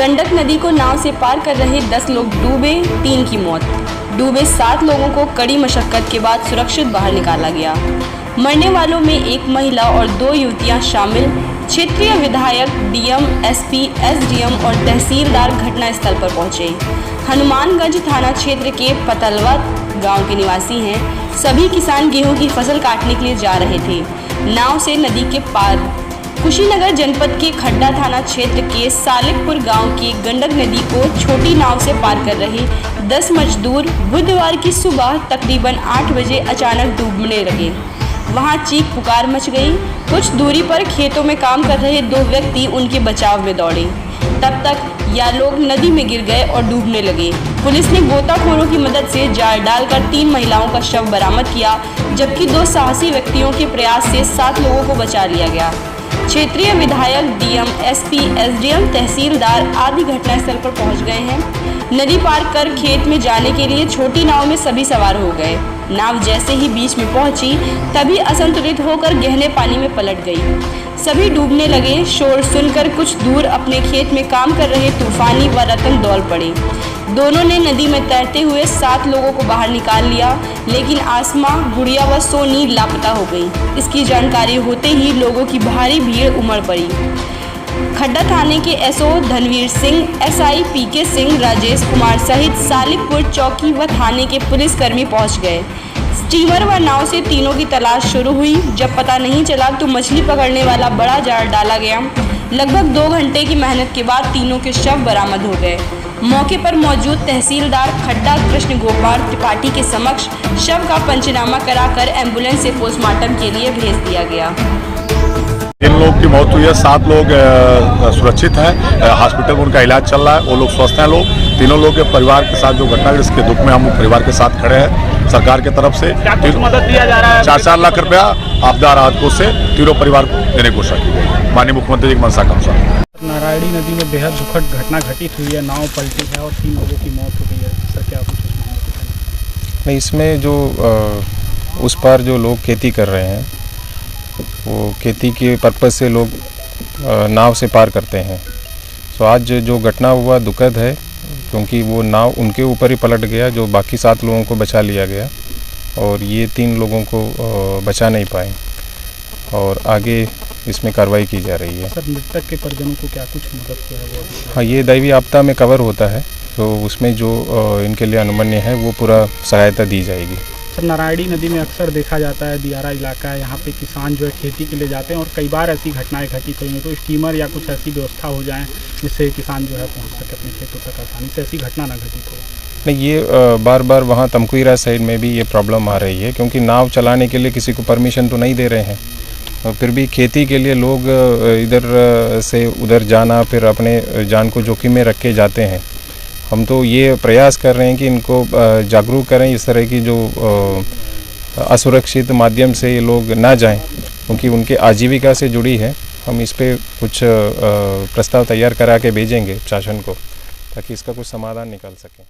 गंडक नदी को नाव से पार कर रहे 10 लोग डूबे, 3 की मौत। डूबे 7 लोगों को कड़ी मशक्कत के बाद सुरक्षित बाहर निकाला गया। मरने वालों में एक महिला और 2 युवतियां शामिल। क्षेत्रीय विधायक, डीएम, एसपी, एसडीएम और तहसीलदार घटनास्थल पर पहुंचे। हनुमानगंज थाना क्षेत्र के पतलवा गांव के निवासी हैं। सभी किसान गेहूं की फसल काटने के लिए जा रहे थे। नाव से नदी के पार कुशीनगर जनपद के खड्डा थाना क्षेत्र के सालिकपुर गांव की गंडक नदी को छोटी नाव से पार कर रहे 10 मजदूर बुधवार की सुबह तकरीबन 8 बजे अचानक डूबने लगे। वहां चीख पुकार मच गई। कुछ दूरी पर खेतों में काम कर रहे 2 व्यक्ति उनके बचाव में दौड़े। तब तक यह लोग नदी में गिर गए और डूबने लगे। पुलिस ने गोताखोरों की मदद से जाल डालकर 3 महिलाओं का शव बरामद किया, जबकि 2 साहसी व्यक्तियों के प्रयास से 7 लोगों को बचा लिया गया। क्षेत्रीय विधायक, डीएम, एसपी, एसडीएम, तहसीलदार आदि घटनास्थल पर पहुंच गए हैं। नदी पार कर खेत में जाने के लिए छोटी नाव में सभी सवार हो गए। नाव जैसे ही बीच में पहुंची तभी असंतुलित होकर गहरे पानी में पलट गई। सभी डूबने लगे। शोर सुनकर कुछ दूर अपने खेत में काम कर रहे तूफानी व रतन दौड़ पड़े। दोनों ने नदी में तैरते हुए 7 लोगों को बाहर निकाल लिया, लेकिन आसमा, गुड़िया व सोनी लापता हो गई। इसकी जानकारी होते ही लोगों की भारी भीड़ उमड़ पड़ी। खड्डा थाने के एसओ धनवीर सिंह, एसआई पीके सिंह, राजेश कुमार सहित सालिकपुर चौकी व थाने के पुलिसकर्मी पहुंच गए। स्टीमर व नाव से तीनों की तलाश शुरू हुई। जब पता नहीं चला तो मछली पकड़ने वाला बड़ा जाल डाला गया। लगभग 2 घंटे की मेहनत के बाद तीनों के शव बरामद हो गए। मौके पर मौजूद तहसीलदार खड्डा कृष्ण गोपाल त्रिपाठी के समक्ष शव का पंचनामा कराकर एम्बुलेंस से पोस्टमार्टम के लिए भेज दिया गया। 3 लोग की मौत हुई है, 7 लोग सुरक्षित हैं, हॉस्पिटल में उनका इलाज चल रहा है। वो लोग स्वस्थ हैं। लोग तीनों लोग के परिवार के साथ जो घटना है, इसके दुख में हम परिवार के साथ खड़े हैं। सरकार की तरफ से कुछ मदद दिया जा रहा है। 4-4 लाख रुपया आपदा राहत कोष से तीनों परिवार को देने की कोशिश की गई, माननीय मुख्यमंत्री जी की मंशा के अनुसार। नारायणी नदी में बेहद दुखद घटना घटित हुई है। नाव पलटी है और 3 लोगों की मौत हो गई है। सर, क्या कुछ नहीं, इसमें जो उस पार जो लोग खेती कर रहे हैं, वो खेती के पर्पज़ से लोग नाव से पार करते हैं। सो आज जो घटना हुआ दुखद है, क्योंकि वो नाव उनके ऊपर ही पलट गया। जो बाकी 7 लोगों को बचा लिया गया और ये 3 लोगों को बचा नहीं पाए और आगे इसमें कार्रवाई की जा रही है। सर, मृतक के परिजनों को क्या कुछ मदद किया है वो? हाँ, ये दैवीय आपदा में कवर होता है, तो उसमें जो इनके लिए अनुमन्य है वो पूरा सहायता दी जाएगी। सर, नारायणी नदी में अक्सर देखा जाता है, दियारा इलाका है, यहाँ पे किसान जो है खेती के लिए जाते हैं और कई बार ऐसी घटनाएं घटित हुई हैं। तो स्टीमर या कुछ ऐसी व्यवस्था हो जाए जिससे किसान जो है पहुँच सके अपने खेतों तक आसानी से, ऐसी घटना ना घटित हो। नहीं, ये बार बार वहाँ तमकुईरा साइड में भी ये प्रॉब्लम आ रही है, क्योंकि नाव चलाने के लिए किसी को परमिशन तो नहीं दे रहे हैं और फिर भी खेती के लिए लोग इधर से उधर जाना, फिर अपने जान को जोखिम में रख के जाते हैं। हम तो ये प्रयास कर रहे हैं कि इनको जागरूक करें, इस तरह की जो असुरक्षित माध्यम से ये लोग ना जाएं, क्योंकि उनके आजीविका से जुड़ी है। हम इस पे कुछ प्रस्ताव तैयार करा के भेजेंगे शासन को, ताकि इसका कुछ समाधान निकाल सकें।